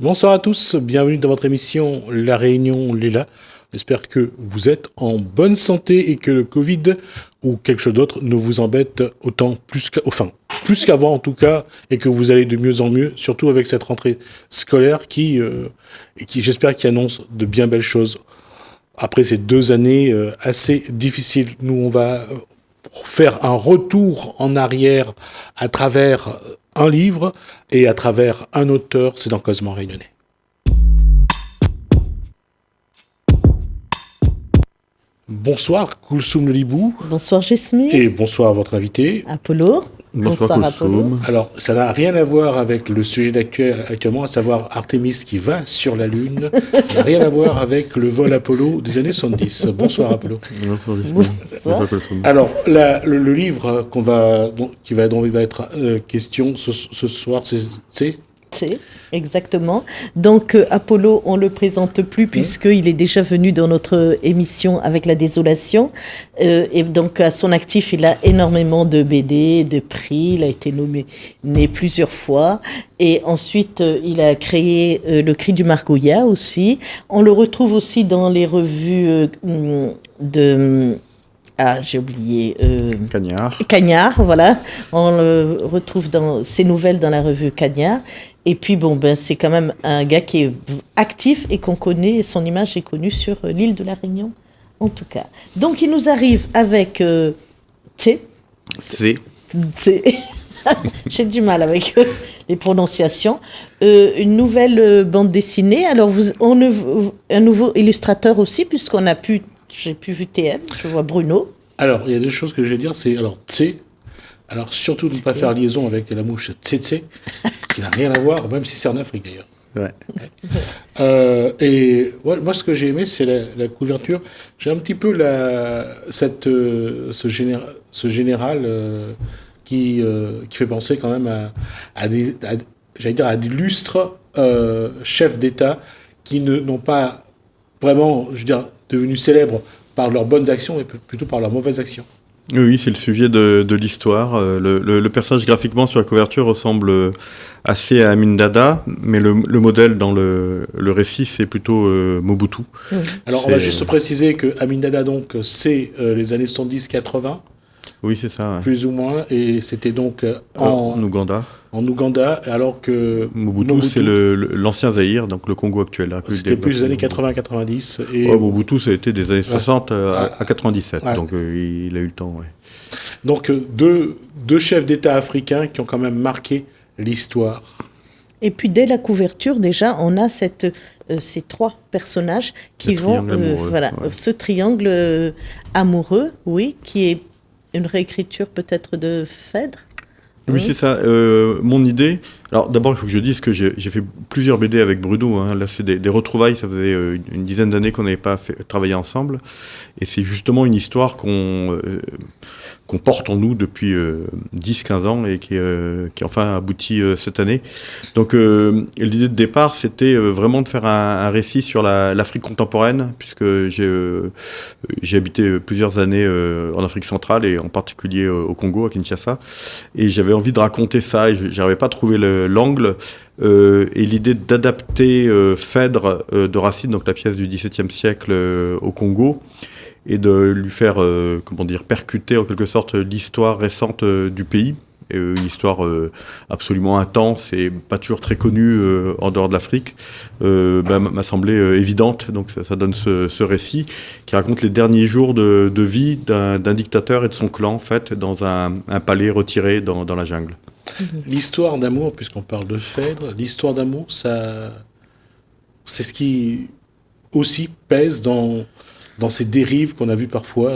Bonsoir à tous, bienvenue dans votre émission La Réunion Léla. J'espère que vous êtes en bonne santé et que le Covid ou quelque chose d'autre ne vous embête autant plus qu'avant en tout cas, et que vous allez de mieux en mieux, surtout avec cette rentrée scolaire qui j'espère qui annonce de bien belles choses. Après ces 2 années assez difficiles, nous on va faire un retour en arrière à travers un livre et à travers un auteur, c'est dans Causement Réunionnais. Bonsoir Koulsoum Lelibou. Bonsoir Jesmi. Et bonsoir à votre invité. Apollo. Bonsoir Apollo. Alors, ça n'a rien à voir avec le sujet actuellement, à savoir Artemis qui va sur la Lune. Ça n'a rien à voir avec le vol Apollo des années 70. Bonsoir Apollo. Bonsoir. Alors, le livre dont il va être question ce soir, c'est exactement. Donc Apollo, on le présente plus puisqu'il est déjà venu dans notre émission avec La Désolation. Et donc à son actif, il a énormément de BD, de prix. Il a été nommé plusieurs fois. Et ensuite, il a créé Le Cri du Margouillat aussi. On le retrouve aussi dans les revues j'ai oublié. Cagnard, voilà. On le retrouve dans ses nouvelles dans la revue Cagnard. Et puis, c'est quand même un gars qui est actif et qu'on connaît, son image est connue sur l'île de la Réunion, en tout cas. Donc, il nous arrive avec J'ai du mal avec les prononciations. Une nouvelle bande dessinée. Alors, un nouveau illustrateur aussi, j'ai pu vu TM, je vois Bruno. Alors, il y a 2 choses que je vais dire, c'est alors surtout ne pas faire liaison avec la mouche tsetse, qui n'a rien à voir, même si c'est en Afrique d'ailleurs. Et moi, ce que j'ai aimé, c'est la couverture. J'ai un petit peu ce général qui fait penser quand même à d'illustres chefs d'État qui n'ont pas vraiment, devenus célèbres par leurs bonnes actions, mais plutôt par leurs mauvaises actions. Oui, c'est le sujet de l'histoire. Le personnage graphiquement sur la couverture ressemble assez à Amin Dada, mais le modèle dans le récit, c'est plutôt Mobutu. Alors, on va juste préciser que Amin Dada, donc, c'est les années 70-80. Oui, c'est ça. Ouais. Plus ou moins, et c'était donc en Ouganda. En Ouganda, alors que Mobutu, c'est l'ancien Zaïre, donc le Congo actuel. C'était plus des années 80-90. Mobutu, ça a été des années 60 à 97, donc il a eu le temps. Ouais. Donc deux chefs d'État africains qui ont quand même marqué l'histoire. Et puis dès la couverture, déjà, on a ces 3 personnages qui vont... ce triangle amoureux, oui, qui est une réécriture peut-être de Phèdre. Oui, c'est ça. Mon idée... Alors d'abord, il faut que je dise que j'ai fait plusieurs BD avec Bruno. Hein. Là, c'est des retrouvailles. Ça faisait une dizaine d'années qu'on n'avait pas travaillé ensemble. Et c'est justement une histoire qu'on porte en nous depuis 10-15 ans et qui enfin abouti cette année. Donc l'idée de départ, c'était vraiment de faire un récit sur l'Afrique contemporaine, puisque j'ai habité plusieurs années en Afrique centrale et en particulier au Congo, à Kinshasa. Et j'avais envie de raconter ça et je n'arrivais pas à trouver l'angle. Et l'idée d'adapter Phèdre de Racine, donc la pièce du XVIIe siècle au Congo, et de lui faire, percuter en quelque sorte l'histoire récente du pays, une histoire absolument intense et pas toujours très connue en dehors de l'Afrique, m'a semblé évidente. Donc ça donne ce récit qui raconte les derniers jours de vie d'un dictateur et de son clan, en fait, dans un palais retiré dans la jungle. L'histoire d'amour, puisqu'on parle de Phèdre, l'histoire d'amour, c'est ce qui aussi pèse dans ces dérives qu'on a vues parfois.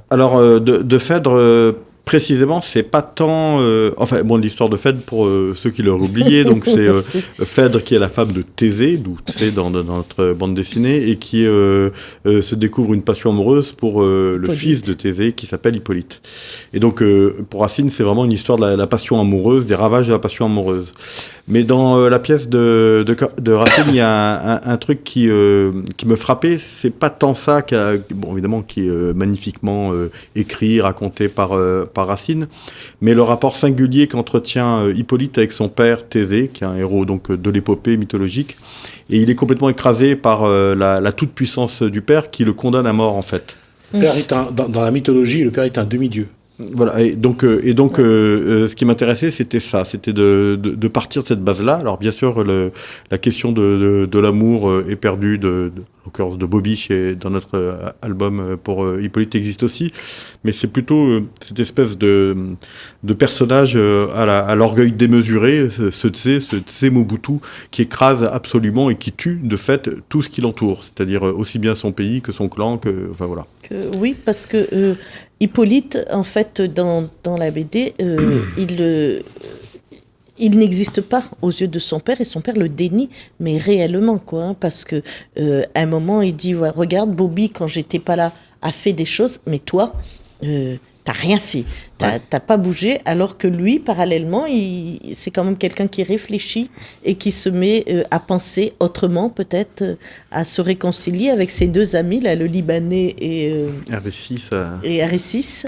Alors, de Phèdre, précisément, c'est pas tant... l'histoire de Phèdre, pour ceux qui l'auraient oublié, donc c'est Phèdre qui est la femme de Thésée, d'où c'est dans notre bande dessinée, et qui se découvre une passion amoureuse pour le fils de Thésée, qui s'appelle Hippolyte. Et donc, pour Racine, c'est vraiment une histoire de la passion amoureuse, des ravages de la passion amoureuse. Mais dans la pièce de Racine, il y a un truc qui me frappait, c'est pas tant ça, évidemment, qui est magnifiquement écrit, raconté par par Racine, mais le rapport singulier qu'entretient Hippolyte avec son père Thésée, qui est un héros donc de l'épopée mythologique, et il est complètement écrasé par la toute-puissance du père qui le condamne à mort en fait. Le père est dans la mythologie, le père est un demi-dieu. Voilà, et donc ce qui m'intéressait, c'était ça, c'était de partir de cette base-là. Alors bien sûr, la question de l'amour est perdue, en l'occurrence de Bobby dans notre album pour Hippolyte existe aussi, mais c'est plutôt cette espèce de personnage à l'orgueil démesuré, ce Tsé Mobutu, qui écrase absolument et qui tue de fait tout ce qui l'entoure, c'est-à-dire aussi bien son pays que son clan, enfin voilà. Oui, parce que Hippolyte, en fait, dans la BD, il n'existe pas aux yeux de son père, et son père le dénie, mais réellement, quoi, hein, parce que à un moment, il dit, ouais, regarde, Bobby, quand j'étais pas là, a fait des choses, mais toi, t'as rien fait, t'as pas bougé, alors que lui, parallèlement, c'est quand même quelqu'un qui réfléchit et qui se met à penser autrement, peut-être, à se réconcilier avec ses deux amis, là, le Libanais et R6.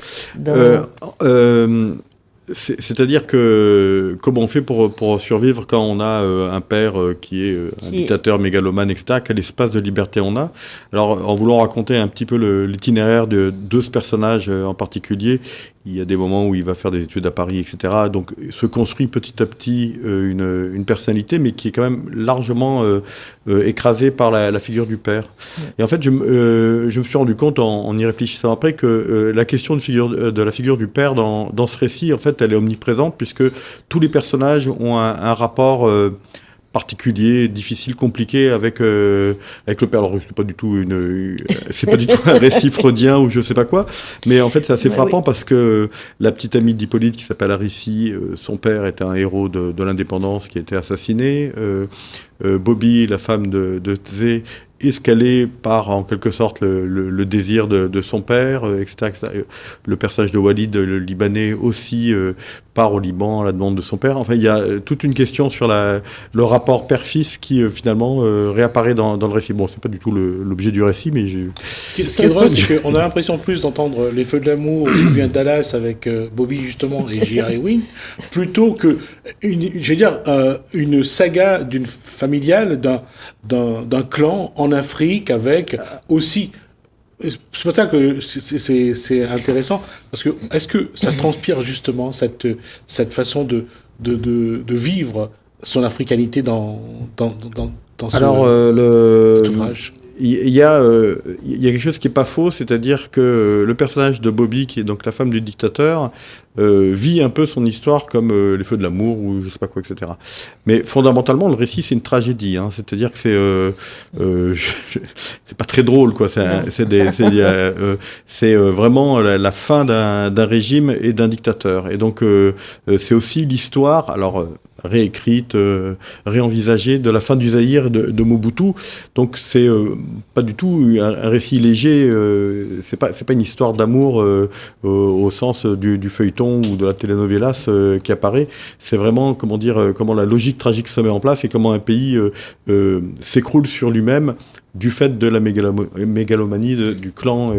C'est-à-dire que comment on fait pour survivre quand on a un père qui est un dictateur mégalomane, etc. Quel espace de liberté on a? Alors, en voulant raconter un petit peu l'itinéraire de ce personnage en particulier, il y a des moments où il va faire des études à Paris, etc. Donc, se construit petit à petit une personnalité, mais qui est quand même largement écrasée par la figure du père. Et en fait, je me suis rendu compte en y réfléchissant après que la question de la figure du père dans ce récit, en fait, elle est omniprésente, puisque tous les personnages ont un rapport particulier, difficile, compliqué avec le père. Alors c'est pas du tout un récit freudien ou je sais pas quoi, mais en fait c'est assez frappant parce que la petite amie d'Hippolyte qui s'appelle Arissi, son père était un héros de l'indépendance qui a été assassiné. Bobby, la femme de Tsé, escalée par en quelque sorte le désir de son père, etc., etc. Le personnage de Walid, le Libanais, aussi part au Liban à la demande de son père. Enfin, il y a toute une question sur le rapport père-fils qui finalement réapparaît dans le récit. Bon, c'est pas du tout l'objet du récit, mais Ce qui est drôle, c'est qu'on a l'impression plus d'entendre Les Feux de l'amour ou bien Dallas avec Bobby justement et J.R. Ewing, plutôt que une saga d'une familiale d'un clan en Afrique avec aussi. C'est pour ça que c'est intéressant, parce que est-ce que ça transpire justement cette façon de vivre son africanité dans cet ouvrage? Il y a quelque chose qui est pas faux, c'est-à-dire que le personnage de Bobby, qui est donc la femme du dictateur, vit un peu son histoire comme les feux de l'amour ou je sais pas quoi, etc. Mais fondamentalement, le récit c'est une tragédie, hein, c'est-à-dire que c'est pas très drôle, quoi. C'est vraiment la fin d'un régime et d'un dictateur. Et donc c'est aussi l'histoire, alors réécrite, réenvisagée de la fin du Zaïre de Mobutu. Donc c'est pas du tout un récit léger. C'est pas une histoire d'amour au sens du feuilleton ou de la telenovelas qui apparaît. C'est vraiment comment la logique tragique se met en place et comment un pays s'écroule sur lui-même du fait de la mégalomanie du clan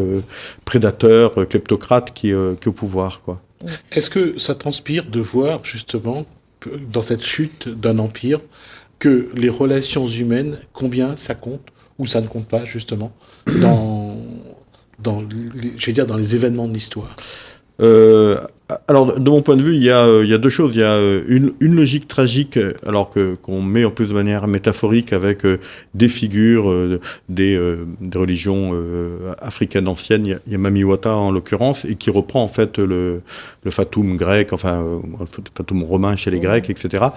prédateur, kleptocrate qui est au pouvoir, quoi. Est-ce que ça transpire de voir justement dans cette chute d'un empire que les relations humaines, combien ça compte ou ça ne compte pas justement dans les événements de l'histoire? Alors, de mon point de vue, il y a deux choses. Il y a une logique tragique, alors qu'on met en plus de manière métaphorique avec des figures des religions africaines anciennes. Il y a Mami Wata en l'occurrence, et qui reprend en fait le fatum grec, enfin le fatum romain chez les Grecs, etc.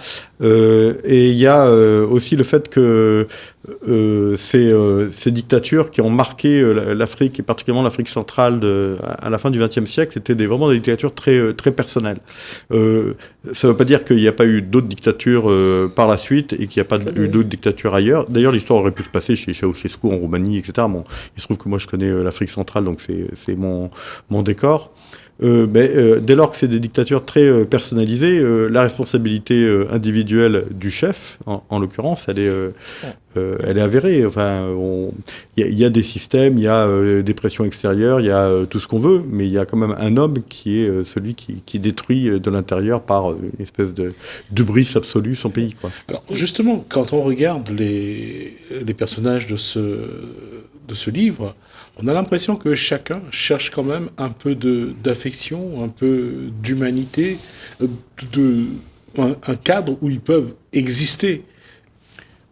Et il y a aussi le fait que ces dictatures qui ont marqué l'Afrique, et particulièrement l'Afrique centrale à la fin du XXe siècle, étaient vraiment des dictatures très personnelles. Ça ne veut pas dire qu'il n'y a pas eu d'autres dictatures par la suite et qu'il n'y a pas eu d'autres dictatures ailleurs. D'ailleurs, l'histoire aurait pu se passer chez Ceausescu en Roumanie, etc. Bon, il se trouve que moi je connais l'Afrique centrale, donc c'est mon décor. Dès lors que c'est des dictatures très personnalisées, la responsabilité individuelle du chef, en l'occurrence, elle est avérée. Enfin, il y a des systèmes, il y a des pressions extérieures, il y a tout ce qu'on veut, mais il y a quand même un homme qui est celui qui détruit de l'intérieur par une espèce de hubris absolue son pays, quoi. Alors, justement, quand on regarde les personnages de ce livre, on a l'impression que chacun cherche quand même un peu d'affection, un peu d'humanité, un cadre où ils peuvent exister.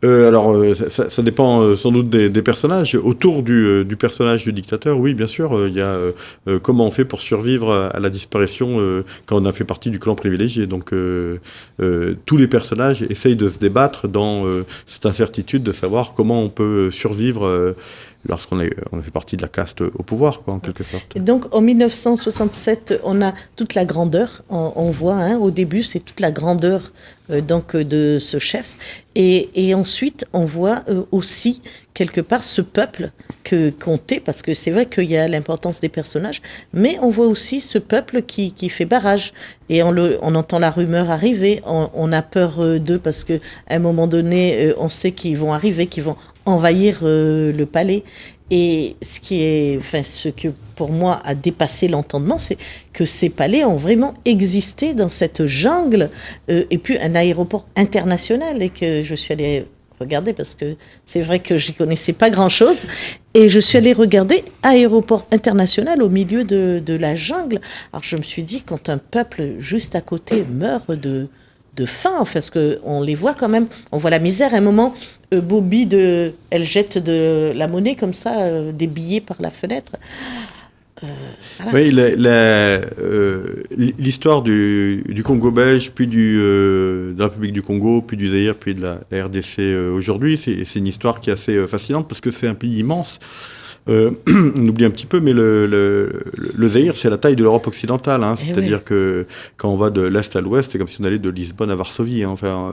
Ça dépend sans doute des personnages. Autour du personnage du dictateur, oui, bien sûr, il y a comment on fait pour survivre à la disparition quand on a fait partie du clan privilégié. Donc, tous les personnages essayent de se débattre dans cette incertitude de savoir comment on peut survivre lorsqu'on a fait partie de la caste au pouvoir, quoi, en quelque sorte. Et donc, en 1967, on a toute la grandeur. On voit, au début, c'est toute la grandeur de ce chef. Et ensuite, on voit aussi, quelque part, ce peuple compté, parce que c'est vrai qu'il y a l'importance des personnages, mais on voit aussi ce peuple qui fait barrage. Et on entend la rumeur arriver, on a peur d'eux, parce qu'à un moment donné, on sait qu'ils vont arriver, qu'ils vont envahir le palais. Et ce que pour moi a dépassé l'entendement, c'est que ces palais ont vraiment existé dans cette jungle, et puis un aéroport international, et que je suis allée regarder, parce que c'est vrai que j'y connaissais pas grand-chose, et je suis allée regarder aéroport international au milieu de la jungle. Alors je me suis dit, quand un peuple juste à côté meurt de faim, parce qu'on les voit quand même, on voit la misère. À un moment, Bobby, elle jette de la monnaie comme ça, des billets par la fenêtre. Voilà. Oui, l'histoire du Congo belge, puis de la République du Congo, puis du Zaïre, puis de la RDC aujourd'hui, c'est une histoire qui est assez fascinante, parce que c'est un pays immense. On oublie un petit peu, mais le Zaïre, c'est la taille de l'Europe occidentale, hein. C'est-à-dire que quand on va de l'Est à l'Ouest, c'est comme si on allait de Lisbonne à Varsovie, hein. Enfin,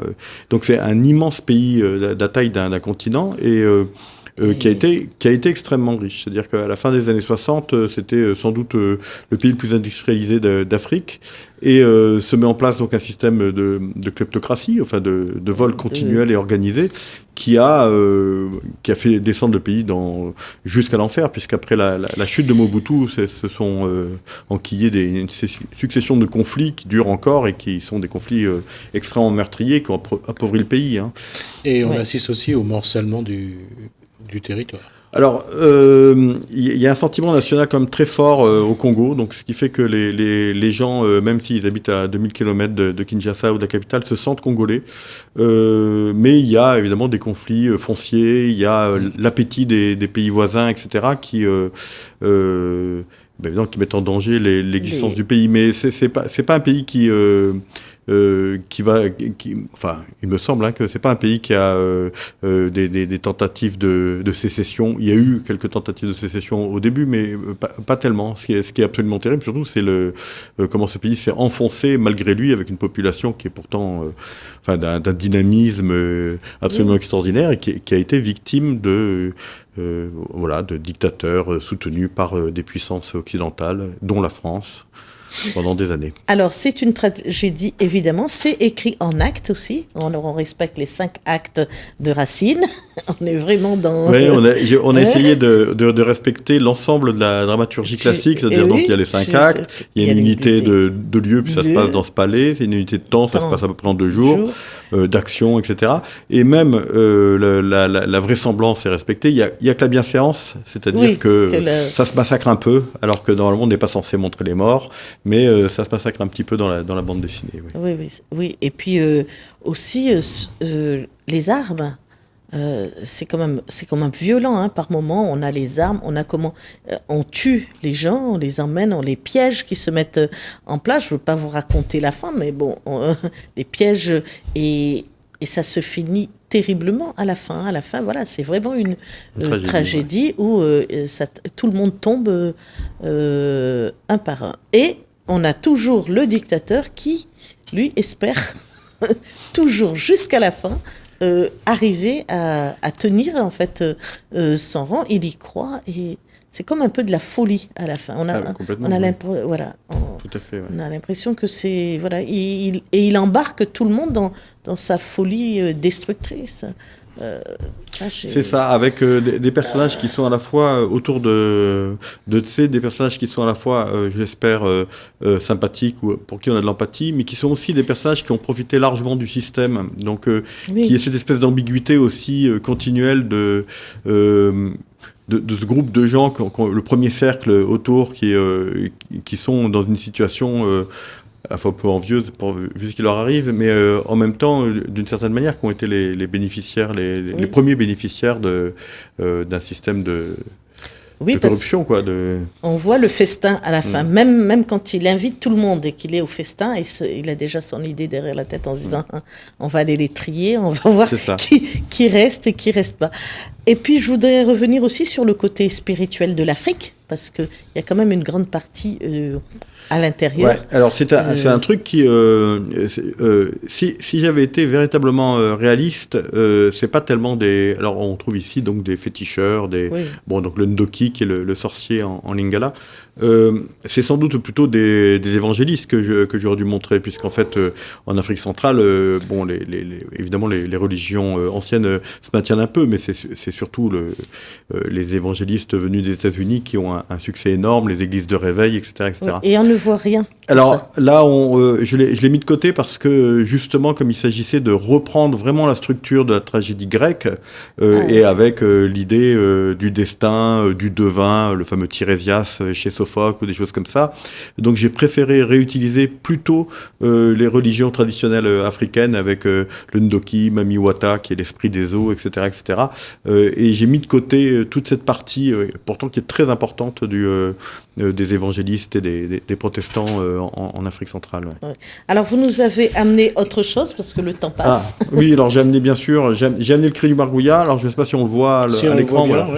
donc c'est un immense pays de la taille d'un continent, et qui a été extrêmement riche. C'est-à-dire qu'à la fin des années 60, c'était sans doute le pays le plus industrialisé d'Afrique, et se met en place donc un système de kleptocratie, enfin de vol continuel et organisé, qui a fait descendre le pays jusqu'à l'enfer, puisqu'après la chute de Mobutu, se sont enquillés une succession de conflits qui durent encore, et qui sont des conflits extrêmement meurtriers, qui ont appauvri le pays, hein. Et on assiste aussi au morcellement du territoire. Alors, il y a un sentiment national quand même très fort au Congo, donc ce qui fait que les gens, même s'ils habitent à 2000 km de Kinshasa ou de la capitale, se sentent congolais. Mais il y a évidemment des conflits fonciers, il y a l'appétit des pays voisins, etc., qui mettent en danger l'existence du pays. Mais c'est pas un pays enfin, il me semble que c'est pas un pays qui a des tentatives de sécession. Il y a eu quelques tentatives de sécession au début, mais pas tellement. Ce qui est absolument terrible, surtout, c'est comment ce pays s'est enfoncé malgré lui, avec une population qui est pourtant d'un dynamisme absolument extraordinaire, et qui a été victime de dictateurs soutenus par des puissances occidentales, dont la France, pendant des années. Alors, c'est une tragédie, évidemment. C'est écrit en actes aussi. On respecte les 5 actes de Racine. On est vraiment dans... Oui, on a essayé de respecter l'ensemble de la dramaturgie classique, c'est-à-dire donc il y a les 5 actes, il y a une unité de lieu, puis ça se passe dans ce palais, c'est une unité de temps, ça se passe à peu près en 2 jours, d'action, etc. Et même la vraisemblance est respectée. Il y a que la bienséance, c'est-à-dire que ça se massacre un peu, alors que normalement on n'est pas censé montrer les morts, mais ça se massacre un petit peu dans la bande dessinée. Oui. Et puis aussi les armes. C'est quand même violent, hein. Par moment, on a les armes, on tue les gens, on les emmène, on les piège qui se mettent en place. Je veux pas vous raconter la fin, mais bon, les pièges, et ça se finit terriblement à la fin. À la fin, voilà, c'est vraiment une tragédie où tout le monde tombe un par un. Et on a toujours le dictateur qui, lui, espère toujours jusqu'à la fin arriver à tenir en fait son rang. Il y croit, et c'est comme un peu de la folie à la fin. On a l'impression, voilà, tout à fait. Ouais. On a l'impression que c'est... Voilà, il embarque tout le monde dans sa folie destructrice. C'est ça, avec des personnages qui sont à la fois autour de Tse, des personnages qui sont à la fois, je l'espère, sympathiques ou pour qui on a de l'empathie, mais qui sont aussi des personnages qui ont profité largement du système. Donc, qui est cette espèce d'ambiguïté aussi continuelle de ce groupe de gens, le premier cercle autour, qui sont dans une situation un peu envieuse vu ce qui leur arrive, mais en même temps, d'une certaine manière, qui ont été les bénéficiaires, les premiers bénéficiaires d'un système de corruption, quoi. On voit le festin à la fin, même quand il invite tout le monde et qu'il est au festin, il a déjà son idée derrière la tête en se disant on va aller les trier, on va voir qui reste et qui reste pas. Et puis je voudrais revenir aussi sur le côté spirituel de l'Afrique, parce qu'il y a quand même une grande partie à l'intérieur. Ouais, alors c'est un truc qui, si j'avais été véritablement réaliste, c'est pas tellement des... Alors on trouve ici donc des féticheurs, donc le Ndoki qui est le sorcier en Lingala. C'est sans doute plutôt des évangélistes que j'aurais dû montrer, puisqu'en fait en Afrique centrale, évidemment les religions anciennes se maintiennent un peu, mais c'est surtout les évangélistes venus des États-Unis qui ont un succès énorme, les églises de réveil, etc. etc. Et on ne voit rien. Alors là, je l'ai mis de côté parce que justement, comme il s'agissait de reprendre vraiment la structure de la tragédie grecque, et avec l'idée du destin, du devin, le fameux Tirésias chez Sophocle ou des choses comme ça. Donc j'ai préféré réutiliser plutôt les religions traditionnelles africaines avec le Ndoki, Mamiwata, qui est l'esprit des eaux, etc., etc. Et j'ai mis de côté toute cette partie, pourtant qui est très importante des évangélistes et des protestants en Afrique centrale. Ouais. Ouais. Alors vous nous avez amené autre chose parce que le temps passe. Oui, alors j'ai amené bien sûr, j'ai amené le cri du Margouillat. Alors je ne sais pas si on le voit à l'écran. Voilà.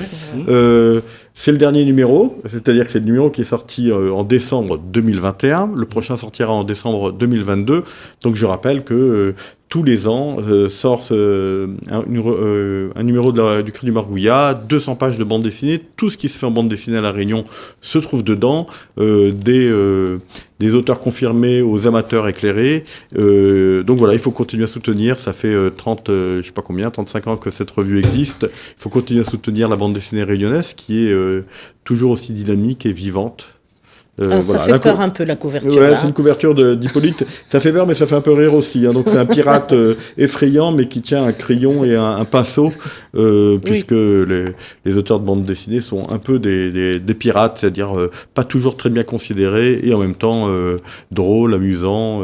C'est le dernier numéro, c'est-à-dire que c'est le numéro qui est sorti en décembre 2021. Le prochain sortira en décembre 2022. Donc je rappelle que tous les ans sort un numéro du Cri du Margouillat, 200 pages de bande dessinée. Tout ce qui se fait en bande dessinée à La Réunion se trouve dedans. Des auteurs confirmés aux amateurs éclairés. Donc voilà, il faut continuer à soutenir. Ça fait 35 ans que cette revue existe. Il faut continuer à soutenir la bande dessinée réunionnaise qui est toujours aussi dynamique et vivante. Ça fait peur un peu la couverture. Ouais, c'est une couverture d'Hippolyte. Ça fait peur, mais ça fait un peu rire aussi. Hein. Donc c'est un pirate effrayant, mais qui tient un crayon et un pinceau, puisque les auteurs de bande dessinée sont un peu des pirates, c'est-à-dire pas toujours très bien considérés et en même temps drôles, amusants.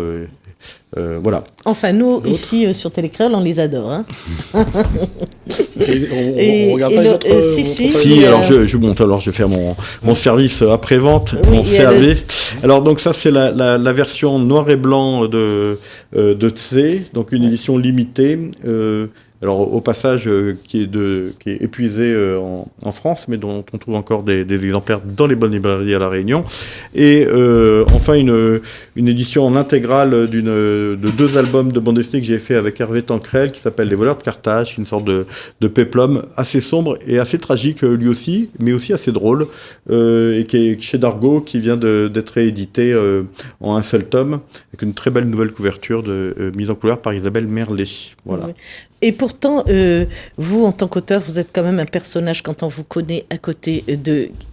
Voilà. Enfin, nous, ici, sur Télécréole, on les adore. Hein. On regarde pas les autres... Si, alors je monte, alors je vais faire mon service après-vente, mon CAV. Alors donc ça, c'est la version noir et blanc de Tse, donc une édition limitée. Alors au passage qui est épuisé en France, mais dont on trouve encore des exemplaires dans les bonnes librairies à La Réunion. Et enfin une édition en intégrale de 2 albums de bande dessinée que j'ai fait avec Hervé Tancrel, qui s'appelle Les Voleurs de Carthage, une sorte de péplum assez sombre et assez tragique lui aussi, mais aussi assez drôle, et qui est chez Dargaud, qui vient d'être réédité en un seul tome, avec une très belle nouvelle couverture mise en couleur par Isabelle Merlet. Voilà. Oui. Et pourtant, vous, en tant qu'auteur, vous êtes quand même un personnage, quand on vous connaît à côté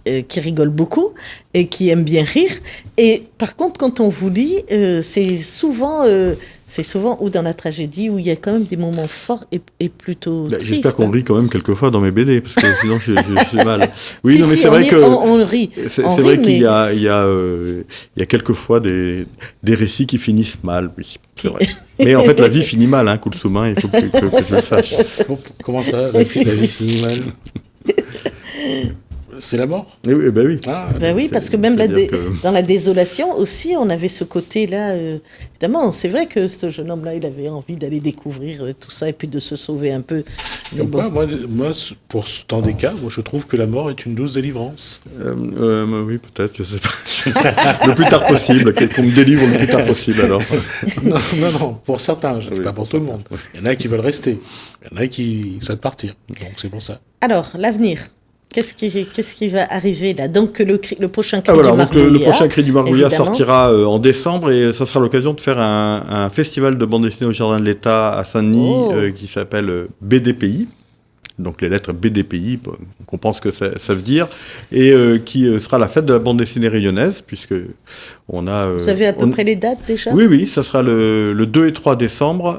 qui rigole beaucoup et qui aime bien rire. Et par contre, quand on vous lit, c'est souvent ou dans la tragédie où il y a quand même des moments forts et plutôt tristes. J'espère qu'on rit quand même quelquefois dans mes BD, parce que sinon je suis mal. Oui, si, non, mais c'est vrai que on rit. C'est vrai qu'il y a quelquefois des récits qui finissent mal, oui. C'est vrai. Mais en fait, la vie finit mal, hein, Koulsouma, il faut que je le sache. Comment ça, la vie finit mal? C'est la mort? Oui, ben oui. Oui, parce que même dans la désolation aussi, on avait ce côté-là. Évidemment, c'est vrai que ce jeune homme-là, il avait envie d'aller découvrir tout ça et puis de se sauver un peu. Mais bon. Moi, pour dans des cas, moi, je trouve que la mort est une douce délivrance. Oui, peut-être, je sais pas. Le plus tard possible, qu'on me délivre le plus tard possible, alors. Non, pour certains, pas pour tout le monde. Il y en a qui veulent rester, il y en a qui souhaitent partir, donc c'est pour ça. Alors, l'avenir. Qu'est-ce qui va arriver là? Donc le prochain cri voilà, du donc Marbouillat. le prochain Cri du Marbouillat évidemment. sortira en décembre et ça sera l'occasion de faire un festival de bande dessinée au Jardin de l'État à Saint-Denis qui s'appelle BDPI. Donc les lettres BDPI, qu'on pense que ça veut dire, et qui sera la fête de la bande dessinée réunionnaise, puisque on a... Vous avez à peu près les dates déjà? Oui, ça sera le 2 et 3 décembre.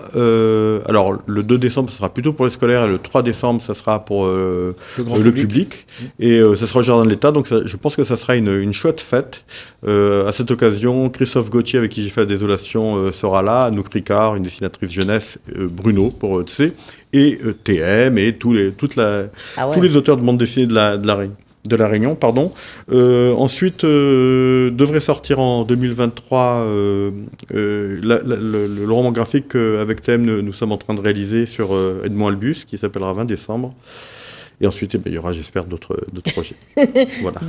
Alors le 2 décembre, ça sera plutôt pour les scolaires, et le 3 décembre, ça sera pour le public. Et ça sera au Jardin de l'État, donc je pense que ça sera une chouette fête. À cette occasion, Christophe Gauthier, avec qui j'ai fait la désolation, sera là, Anouk Ricard, une dessinatrice jeunesse, Bruno, pour ETC, et TM, et tous les auteurs de bande dessinée de la Réunion, pardon. Ensuite, devrait sortir en 2023 le roman graphique qu'avec TM nous sommes en train de réaliser sur Edmond Albus, qui s'appellera 20 décembre. Et ensuite, il y aura, j'espère, d'autres projets. Voilà.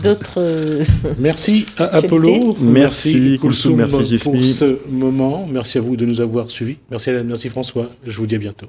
Merci à Apollo. Merci Koulsoum, merci Gismi. Pour ce moment. Merci à vous de nous avoir suivis. Merci Hélène, merci François. Je vous dis à bientôt.